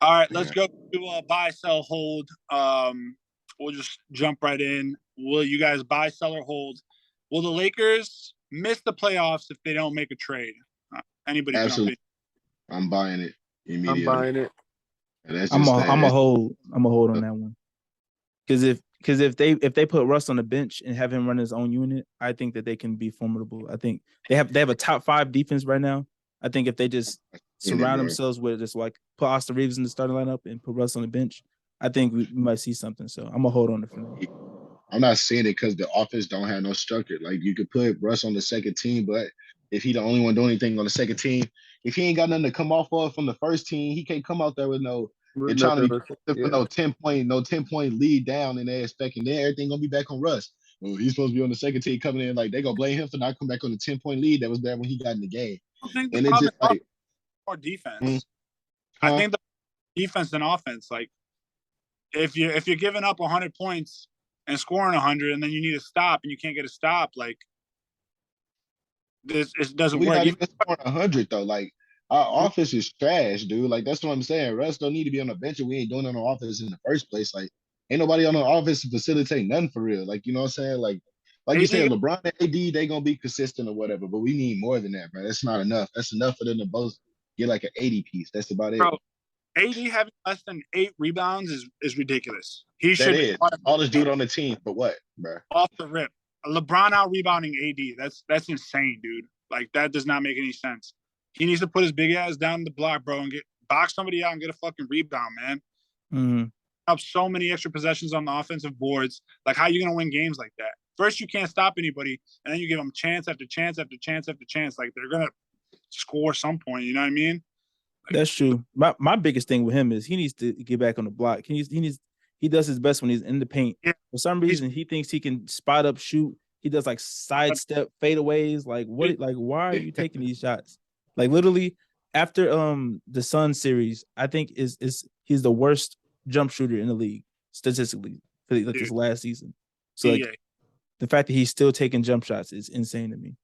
All right, let's Yeah. go to buy, sell, hold. We'll just jump right in. Will you guys buy, sell, or hold? Will the Lakers miss the playoffs if they don't make a trade? Anybody jump Absolutely. in? I'm buying it I'm immediately. buying it. And that's I'm just a I'm a that. hold. I'm a hold on that one. Because if they put Russ on the bench and have him run his own unit, I think that they can be formidable. I think they have a top 5 defense right now. I think if they just In it, surround bro. themselves with just like put Austin Reeves in the starting lineup and put Russ on the bench, I think we might see something. So I'm gonna hold on it for now. I'm not saying it because the offense don't have no structure. Like you could put Russ on the second team, but if he the only one doing anything on the second team, if he ain't got nothing to come off of from the first team, he can't come out there with no With and trying to nothing. be for Yeah. no 10-point lead down and they expecting then everything gonna be back on Russ. Well, he's supposed to be on the second team coming in like they gonna blame him for not coming back on the 10-point lead that was there when he got in the game. I think the And it's problem just is like, more defense. I huh? think the defense and offense. Like if you're giving up 100 points and scoring 100, and then you need a stop and you can't get a stop, like this it doesn't We work. not Even even scoring 100 though. Like our offense is trash, dude. Like that's what I'm saying. Russ don't need to be on the bench, and we ain't doing it on offense in the first place. Like ain't nobody on the offense to facilitate nothing for real. Like you know what I'm saying? Like you AD, said, LeBron and AD they gonna be consistent or whatever, but we need more than that, bro. That's not enough. That's enough for them to both get like an 80 piece. That's about it. bro, AD having less than 8 rebounds is ridiculous. He That should is all this dude on the team for what, bro? off the rip. LeBron out rebounding AD. That's insane, dude. Like that does not make any sense. He needs to put his big ass down the block, bro, and get box somebody out and get a fucking rebound, man. Mm-hmm. Up so many extra possessions on the offensive boards. Like, how are you gonna win games like that? First, you can't stop anybody, and then you give them chance after chance after chance after chance. Like they're gonna score some point. You know what I mean? Like, That's true. My biggest thing with him is he needs to get back on the block. He does his best when he's in the paint. yeah, For some he's reason, he thinks he can spot up, shoot. He does like sidestep fadeaways. Like what? Like why are you taking these shots? Like literally after the Sun series, I think is he's the worst jump shooter in the league statistically for like this last season. So like yeah, the fact that he's still taking jump shots is insane to me.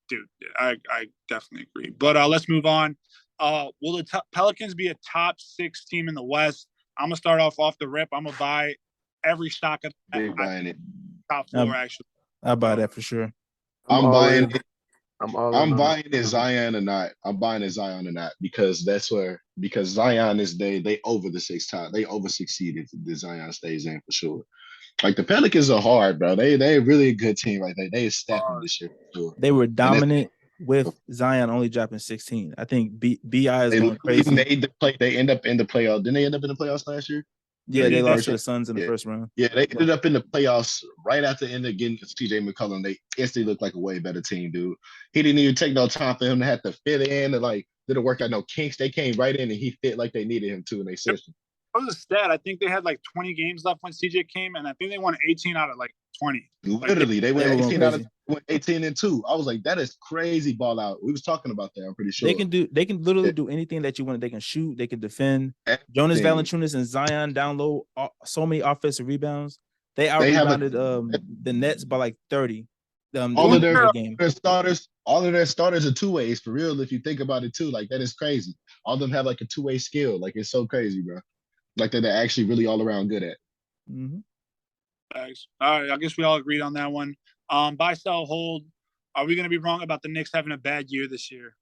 dude, I definitely agree. But let's move on. Will the Pelicans be a top 6 team in the West? I'm gonna start off the rip. I'm gonna buy every stock of Big buying it. top 4 actually. I buy that for sure. I'm I'm all buying in. it. I'm all in I'm on it. buying it Zion or not. I'm buying it Zion or not because that's where because Zion is they over the 6 times. They over succeeded if the Zion stays in for sure. Like the Pelicans are hard, bro. They really a good team right there. They is stepping this year for sure. They were And dominant with Zion only dropping 16. I think BI is they going crazy. made the play. They end up in the playoffs. Didn't they end up in the playoffs last year? Yeah, they lost First to the round? Suns in the Yeah. first round. Yeah, they ended up in the playoffs right after the end of getting CJ McCollum. They instantly looked like a way better team, dude. He didn't even take no time for him to have to fit in and like didn't work out no kinks. They came right in and he fit like they needed him to in their system. That was a stat. I think they had like 20 games left when CJ came, and I think they won 18 out of like 20. Literally, they went were going 18 out of crazy. 18 and 2. I was like, that is crazy ball out. We was talking about that, I'm pretty sure. They can literally do anything that you want. They can shoot, they can defend. Jonas Everything. Valanciunas and Zion down low, so many offensive rebounds. They out They have rebounded the Nets by like 30. all of their game. starters, all of their starters are two ways for real. If you think about it too, like that is crazy. All of them have like a two-way skill. Like it's so crazy, bro. Like that they're actually really all around good at. Mm-hmm. Thanks. All right, I guess we all agreed on that one. Buy, sell, hold. Are we going to be wrong about the Knicks having a bad year this year?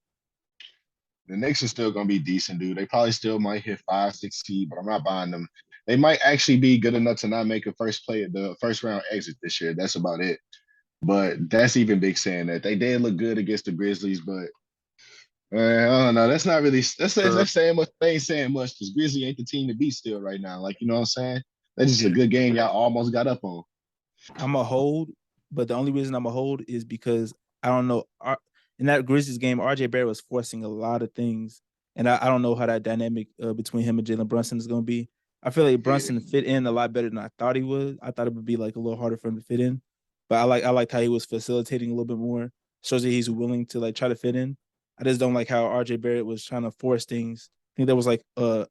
The Knicks are still gonna be decent, dude. They probably still might hit 5, 6 seed, but I'm not buying them. They might actually be good enough to not make a the first round exit this year. That's about it. But that's even big saying that they did look good against the Grizzlies, but I don't know. That's not really that's saying much. They ain't saying much because Grizzly ain't the team to beat still right now. Like you know what I'm saying? That's just a good game y'all almost got up on. I'm a hold, but the only reason I'm a hold is because I don't know. In that Grizzlies game, RJ Barrett was forcing a lot of things, and I don't know how that dynamic between him and Jalen Brunson is going to be. I feel like Brunson fit in a lot better than I thought he would. I thought it would be like a little harder for him to fit in, but I liked how he was facilitating a little bit more. Shows that he's willing to like try to fit in. I just don't like how RJ Barrett was trying to force things. I think there was like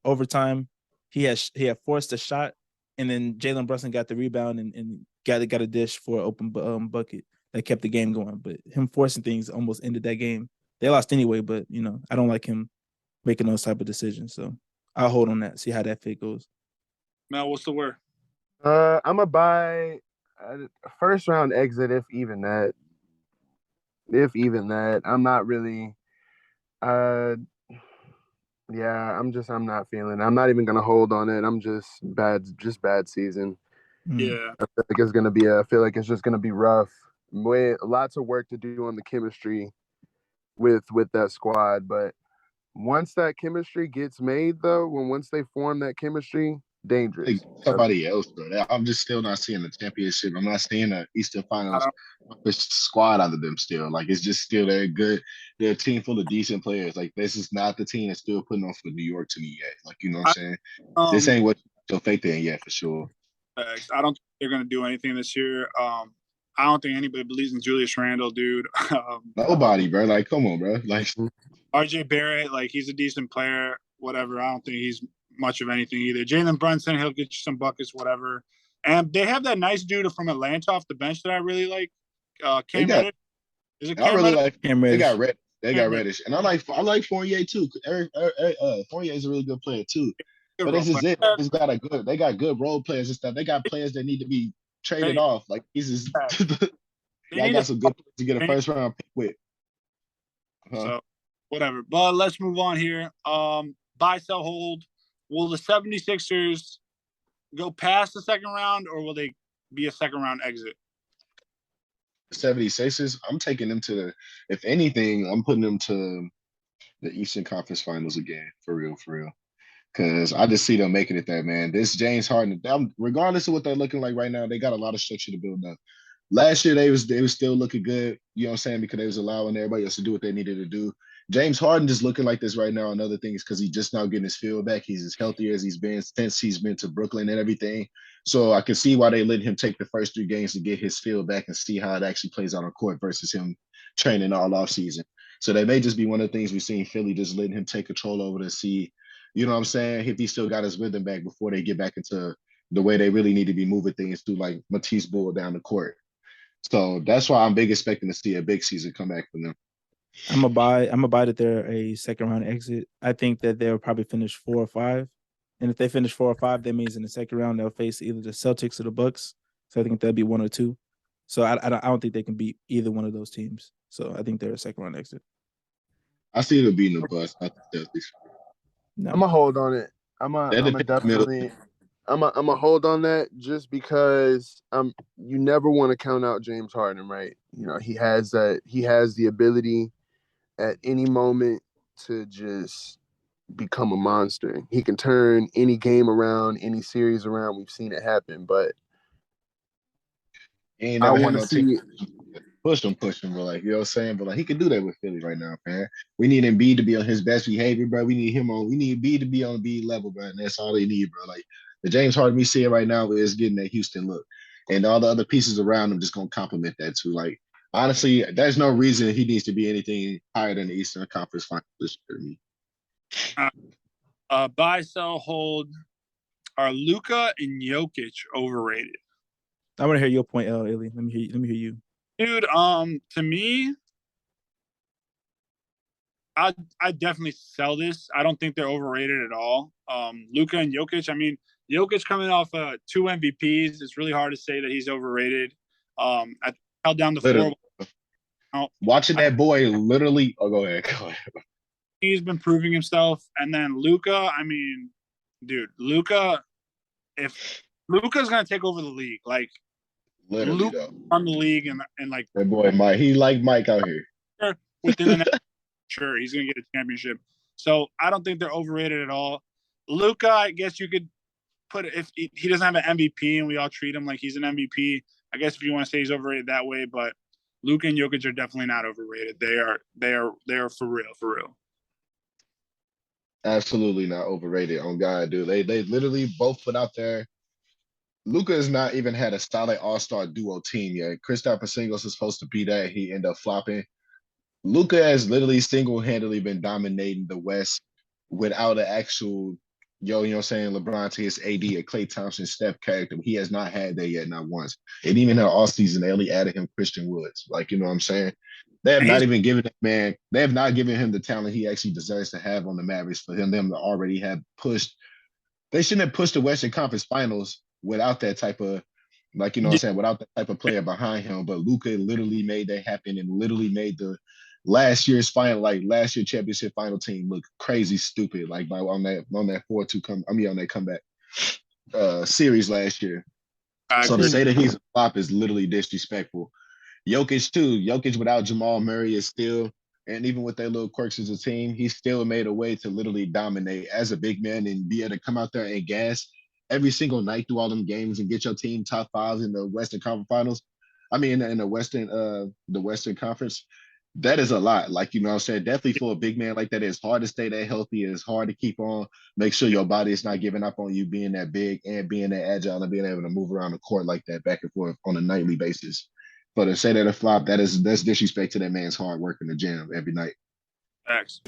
overtime. He had forced a shot, and then Jalen Brunson got the rebound and got a dish for an open bucket that kept the game going. But him forcing things almost ended that game. They lost anyway, but I don't like him making those type of decisions. So I'll hold on that, see how that fit goes. Mel, what's the word? I'm gonna buy a first round exit, if even that. If even that, I'm not really. Uh, yeah, I'm not feeling. I'm not even gonna hold on it. I'm just bad season. Yeah. I feel like it's gonna be. I feel like it's just gonna be rough. Lots of work to do on the chemistry with that squad, but once that chemistry gets made, though, once they form that chemistry, Like dangerous. somebody else, bro. I'm just still not seeing the championship. I'm not seeing the Eastern I Finals don't. squad out of them still. Like it's just still they're good. They're a team full of decent players. Like this is not the team that's still putting on for New York to me yet. Like you know what I'm I, saying? This um, ain't what your faith in yet for sure. I don't think they're gonna do anything this year. I don't think anybody believes in Julius Randle, dude. Nobody, bro. Like come on, bro. Like RJ Barrett, like he's a decent player, whatever. I don't think he's much of anything either. Jalen Brunson, he'll get you some buckets, whatever. And they have that nice dude from Atlanta off the bench that I really like. they Cam got. Reddish. Is it I Cam really Reddish? like. Cam They Reddish. got red. They Cam got Reddish. Reddish, and I like Fournier too. Fournier is a really good player too. Good But role this is it. player. It's got a good. They got good role players and stuff. They got players that need to be traded They, off. Like he's just. they Y'all need got some good players to get a a first round pick with. Huh? so whatever. But let's move on here. Buy, sell, hold. Will the 76ers go past the second round or will they be a second round exit? 76ers, I'm taking them to the, if anything, I'm putting them to the Eastern Conference Finals again, for real, for real. Because I just see them making it there, man. This James Harden, regardless of what they're looking like right now, they got a lot of structure to build up. Last year they was still looking good, you know what I'm saying, because they was allowing everybody else to do what they needed to do. James Harden just looking like this right now. Another thing is because he's just now getting his feel back. He's as healthy as he's been since he's been to Brooklyn and everything. So I can see why they let him take the first 3 games to get his feel back and see how it actually plays out on court versus him training all off season. So that may just be one of the things we've seen Philly just letting him take control over to see, you know what I'm saying, if he still got his rhythm back before they get back into the way they really need to be moving things to like Matisse Bull down the court. So that's why I'm big expecting to see a big season come back from them. I'm gonna buy that they're a second round exit. I think that they'll probably finish 4 or 5. And if they finish 4 or 5, that means in the second round they'll face either the Celtics or the Bucks. So I think that'll be 1 or 2. So I don't think they can beat either one of those teams. So I think they're a second round exit. I see them beating the Bucks, not the Celtics. No. I'm gonna hold on it. I'm definitely. I'm a hold on that just because you never want to count out James Harden, right? You know, he has the ability at any moment to just become a monster. He can turn any game around, any series around. We've seen it happen, but He ain't I never had want to no team see. push him, but like, you know what I'm saying? But like, he can do that with Philly right now, man. We need Embiid to be on his best behavior, bro. We need Embiid to be on the B level, bro. And that's all they need, bro. Like, the James Harden we see it right now is getting that Houston look. And all the other pieces around him just going to complement that too. Like, honestly, there's no reason he needs to be anything higher than the Eastern Conference Finals this year to me. Buy, sell, hold. Are Luka and Jokic overrated? I want to hear your point, Illy. Let me hear you. Dude, to me, I definitely sell this. I don't think they're overrated at all. Luka and Jokic. I mean, Jokic coming off 2 MVPs. It's really hard to say that he's overrated. I held down the Literally. floor. Watching that boy literally. Oh, go ahead. He's been proving himself. And then Luka. I mean, dude, Luka. If Luka's gonna take over the league, like Literally, Luka though. on the league, and like That boy Mike, he like Mike out here. within the next, sure, he's gonna get a championship. So I don't think they're overrated at all. Luka, I guess you could put if he doesn't have an MVP and we all treat him like he's an MVP. I guess if you want to say he's overrated that way, but Luka and Jokic are definitely not overrated. They are for real, for real. Absolutely not overrated on God, dude. They literally both put out there. Luka has not even had a solid all-star duo team yet. Kristaps Porzingis is supposed to be that. He ended up flopping. Luka has literally single-handedly been dominating the West without an actual yo, you know what I'm saying, LeBron to his AD, a Klay Thompson, Steph character. He has not had that yet, not once. And even in the offseason, they only added him Christian Woods. Like, you know what I'm saying? They have And not he's even given that man, they have not given him the talent he actually deserves to have on the Mavericks for them to already have pushed. They shouldn't have pushed the Western Conference Finals without that type of, like, you know what I'm saying, without that type of player behind him. But Luka literally made that happen and literally made the last year's championship final team look crazy stupid, like by on that 4-2 on that comeback series last year. I So to agree. say that he's a flop is literally disrespectful. Jokic too. Jokic without Jamal Murray is still, and even with their little quirks as a team, he still made a way to literally dominate as a big man and be able to come out there and gas every single night through all them games and get your team top fives in the Western Conference Finals. I mean, in the Western Conference. That is a lot. Like, you know what I'm saying? Definitely for a big man like that, it's hard to stay that healthy. It's hard to keep on, make sure your body is not giving up on you being that big and being that agile and being able to move around the court like that back and forth on a nightly basis. But to say that a flop, that's disrespect to that man's hard work in the gym every night. Facts.